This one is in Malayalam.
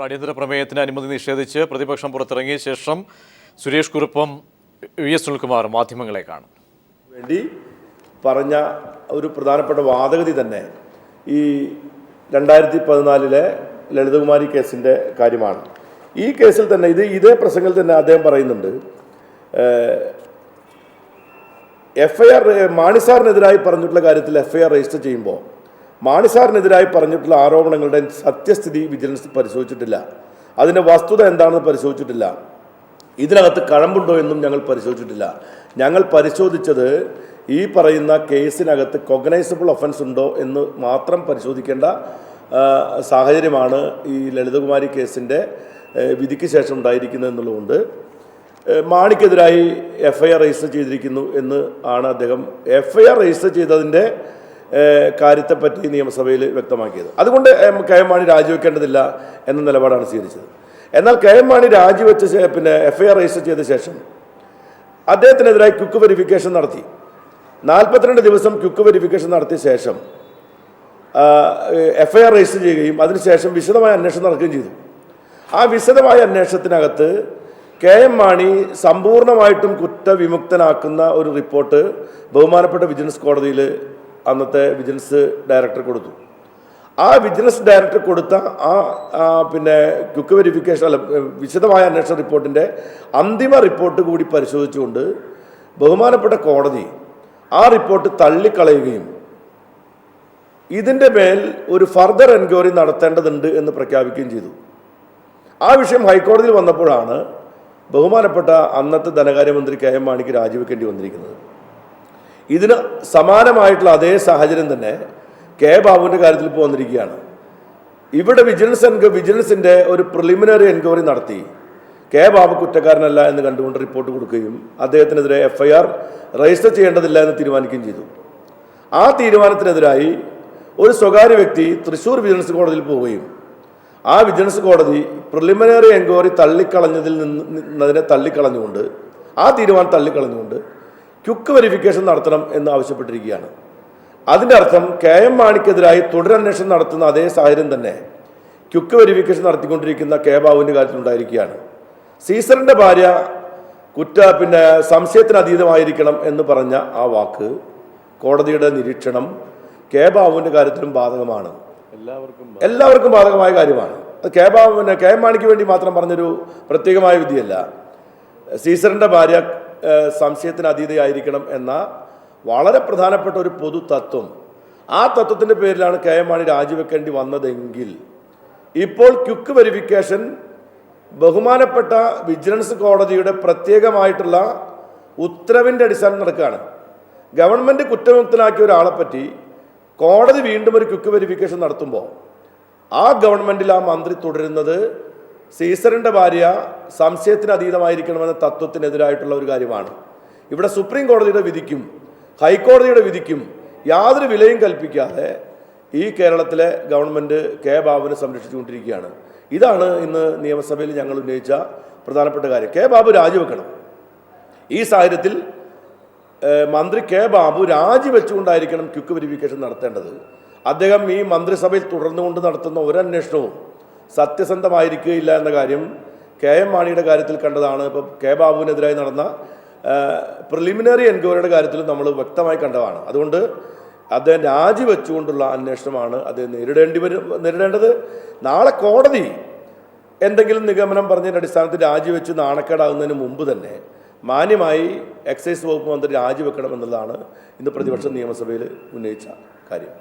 ഇപ്പോൾ അടിയന്തര പ്രമേയത്തിന് അനുമതി നിഷേധിച്ച് പ്രതിപക്ഷം പുറത്തിറങ്ങിയ ശേഷം സുരേഷ് കുറുപ്പും വി.എസ്. സുനിൽകുമാർ മാധ്യമങ്ങളെ കാണും വേണ്ടി പറഞ്ഞ ഒരു പ്രധാനപ്പെട്ട വാദഗതി തന്നെ ഈ 2014 ലളിതകുമാരി കേസിൻ്റെ കാര്യമാണ്. ഈ കേസിൽ തന്നെ ഇതേ പ്രസംഗത്തിൽ തന്നെ അദ്ദേഹം പറയുന്നുണ്ട്, FIR മാണിസാറിനെതിരായി പറഞ്ഞിട്ടുള്ള കാര്യത്തിൽ FIR രജിസ്റ്റർ ചെയ്യുമ്പോൾ മാണിസാറിനെതിരായി പറഞ്ഞിട്ടുള്ള ആരോപണങ്ങളുടെ സത്യസ്ഥിതി വിജിലൻസ് പരിശോധിച്ചിട്ടില്ല, അതിൻ്റെ വസ്തുത എന്താണെന്ന് പരിശോധിച്ചിട്ടില്ല, ഇതിനകത്ത് കഴമ്പുണ്ടോ എന്നും ഞങ്ങൾ പരിശോധിച്ചിട്ടില്ല. ഞങ്ങൾ പരിശോധിച്ചത് ഈ പറയുന്ന കേസിനകത്ത് കൊഗ്നൈസബിൾ ഒഫൻസ് ഉണ്ടോ എന്ന് മാത്രം പരിശോധിക്കേണ്ട സാഹചര്യമാണ് ഈ ലളിതകുമാരി കേസിൻ്റെ വിധിക്ക് ശേഷം ഉണ്ടായിരിക്കുന്നത് എന്നുള്ളതുകൊണ്ട് മാണിക്കെതിരായി FIR രജിസ്റ്റർ ചെയ്തിരിക്കുന്നു എന്ന് ആണ് അദ്ദേഹം FIR രജിസ്റ്റർ ചെയ്തതിൻ്റെ കാര്യത്തെപ്പറ്റി നിയമസഭയിൽ വ്യക്തമാക്കിയത്. അതുകൊണ്ട് KM മാണി രാജിവെക്കേണ്ടതില്ല എന്ന നിലപാടാണ് സ്വീകരിച്ചത്. എന്നാൽ KM മാണി രാജിവെച്ച FIR രജിസ്റ്റർ ചെയ്ത ശേഷം അദ്ദേഹത്തിനെതിരായി ക്വിക്ക് വെരിഫിക്കേഷൻ നടത്തി. 42 ദിവസം ക്വിക്ക് വെരിഫിക്കേഷൻ നടത്തിയ ശേഷം FIR രജിസ്റ്റർ ചെയ്യുകയും അതിനുശേഷം വിശദമായ അന്വേഷണം നടക്കുകയും ചെയ്തു. ആ വിശദമായ അന്വേഷണത്തിനകത്ത് KM മാണി സമ്പൂർണ്ണമായിട്ടും കുറ്റവിമുക്തനാക്കുന്ന ഒരു റിപ്പോർട്ട് ബഹുമാനപ്പെട്ട വിജിലൻസ് കോടതിയിൽ അന്നത്തെ വിജിലൻസ് ഡയറക്ടർ കൊടുത്തു. ആ വിജിലൻസ് ഡയറക്ടർ കൊടുത്ത ക്വിക്ക് വെരിഫിക്കേഷൻ വിശദമായ അന്വേഷണ റിപ്പോർട്ടിൻ്റെ അന്തിമ റിപ്പോർട്ട് കൂടി പരിശോധിച്ചുകൊണ്ട് ബഹുമാനപ്പെട്ട കോടതി ആ റിപ്പോർട്ട് തള്ളിക്കളയുകയും ഇതിൻ്റെ മേൽ ഒരു ഫർദർ എൻക്വയറി നടത്തേണ്ടതുണ്ട് എന്ന് പ്രഖ്യാപിക്കുകയും ചെയ്തു. ആ വിഷയം ഹൈക്കോടതിയിൽ വന്നപ്പോഴാണ് ബഹുമാനപ്പെട്ട അന്നത്തെ ധനകാര്യമന്ത്രി KM മാണിക്ക് രാജിവെക്കേണ്ടി വന്നിരിക്കുന്നത്. ഇതിന് സമാനമായിട്ടുള്ള അതേ സാഹചര്യം തന്നെ K ബാബുവിൻ്റെ കാര്യത്തിൽ ഇപ്പോൾ വന്നിരിക്കുകയാണ്. ഇവിടെ വിജിലൻസിൻ്റെ ഒരു പ്രിലിമിനറി എൻക്വയറി നടത്തി K ബാബു കുറ്റക്കാരനല്ല എന്ന് കണ്ടുകൊണ്ട് റിപ്പോർട്ട് കൊടുക്കുകയും അദ്ദേഹത്തിനെതിരെ FIR രജിസ്റ്റർ ചെയ്യേണ്ടതില്ല എന്ന് തീരുമാനിക്കുകയും ചെയ്തു. ആ തീരുമാനത്തിനെതിരായി ഒരു സ്വകാര്യ വ്യക്തി തൃശ്ശൂർ വിജിലൻസ് കോടതിയിൽ പോവുകയും ആ വിജിലൻസ് കോടതി പ്രിലിമിനറി എൻക്വയറി തള്ളിക്കളഞ്ഞുകൊണ്ട് ആ തീരുമാനം തള്ളിക്കളഞ്ഞുകൊണ്ട് ക്വിക്ക് വെരിഫിക്കേഷൻ നടത്തണം എന്ന് ആവശ്യപ്പെട്ടിരിക്കുകയാണ്. അതിൻ്റെ അർത്ഥം KM മാണിക്കെതിരായി തുടരന്വേഷണം നടത്തുന്ന അതേ സാഹചര്യം തന്നെ ക്വിക്ക് വെരിഫിക്കേഷൻ നടത്തിക്കൊണ്ടിരിക്കുന്ന K ബാബുവിൻ്റെ കാര്യത്തിലുണ്ടായിരിക്കുകയാണ്. സീസറിൻ്റെ ഭാര്യ സംശയത്തിന് അതീതമായിരിക്കണം എന്ന് പറഞ്ഞ ആ വാക്ക് കോടതിയുടെ നിരീക്ഷണം K ബാബുവിൻ്റെ കാര്യത്തിലും ബാധകമാണ്, എല്ലാവർക്കും ബാധകമായ കാര്യമാണ്. KM മാണിക്ക് വേണ്ടി മാത്രം പറഞ്ഞൊരു പ്രത്യേകമായ വിധിയല്ല. സീസറിൻ്റെ ഭാര്യ സംശയത്തിന് അതീതയായിരിക്കണം എന്ന വളരെ പ്രധാനപ്പെട്ട ഒരു പൊതു തത്വം, ആ തത്വത്തിൻ്റെ പേരിലാണ് KM മാണി രാജിവെക്കേണ്ടി വന്നതെങ്കിൽ ഇപ്പോൾ ക്വിക്ക് വെരിഫിക്കേഷൻ ബഹുമാനപ്പെട്ട വിജിലൻസ് കോടതിയുടെ പ്രത്യേകമായിട്ടുള്ള ഉത്തരവിൻ്റെ അടിസ്ഥാനം നടക്കുകയാണ്. ഗവൺമെൻറ് കുറ്റമുക്തനാക്കിയ ഒരാളെപ്പറ്റി കോടതി വീണ്ടും ഒരു ക്വിക്ക് വെരിഫിക്കേഷൻ നടത്തുമ്പോൾ ആ ഗവൺമെൻറ്റിൽ ആ മന്ത്രി തുടരുന്നത് സീസറിൻ്റെ ഭാര്യ സംശയത്തിന് അതീതമായിരിക്കണമെന്ന തത്വത്തിനെതിരായിട്ടുള്ള ഒരു കാര്യമാണ്. ഇവിടെ സുപ്രീം കോടതിയുടെ വിധിക്കും ഹൈക്കോടതിയുടെ വിധിക്കും യാതൊരു വിലയും കൽപ്പിക്കാതെ ഈ കേരളത്തിലെ ഗവൺമെൻറ് K ബാബുവിനെ സംരക്ഷിച്ചുകൊണ്ടിരിക്കുകയാണ്. ഇതാണ് ഇന്ന് നിയമസഭയിൽ ഞങ്ങൾ ഉന്നയിച്ച പ്രധാനപ്പെട്ട കാര്യം. K ബാബു രാജിവെക്കണം. ഈ സാഹചര്യത്തിൽ മന്ത്രി K ബാബു രാജിവെച്ചുകൊണ്ടായിരിക്കണം ക്വിക്ക് വെരിഫിക്കേഷൻ നടത്തേണ്ടത്. അദ്ദേഹം ഈ മന്ത്രിസഭയിൽ തുടർന്നുകൊണ്ട് നടത്തുന്ന ഒരന്വേഷണവും സത്യസന്ധമായിരിക്കുകയില്ല എന്ന കാര്യം KM മാണിയുടെ കാര്യത്തിൽ കണ്ടതാണ്. ഇപ്പോൾ K ബാബുവിനെതിരായി നടന്ന പ്രിലിമിനറി എൻക്വയറിയുടെ കാര്യത്തിൽ നമ്മൾ വ്യക്തമായി കണ്ടതാണ്. അതുകൊണ്ട് അദ്ദേഹം രാജിവെച്ചുകൊണ്ടുള്ള അന്വേഷണമാണ് അദ്ദേഹം നേരിടേണ്ടത്. നാളെ കോടതി എന്തെങ്കിലും നിഗമനം പറഞ്ഞതിൻ്റെ അടിസ്ഥാനത്തിൽ രാജിവെച്ച് നാണക്കേടാകുന്നതിന് മുമ്പ് തന്നെ മാന്യമായി എക്സൈസ് വകുപ്പ് മന്ത്രി രാജിവെക്കണം എന്നുള്ളതാണ് ഇന്ന് പ്രതിപക്ഷം നിയമസഭയിൽ ഉന്നയിച്ച കാര്യം.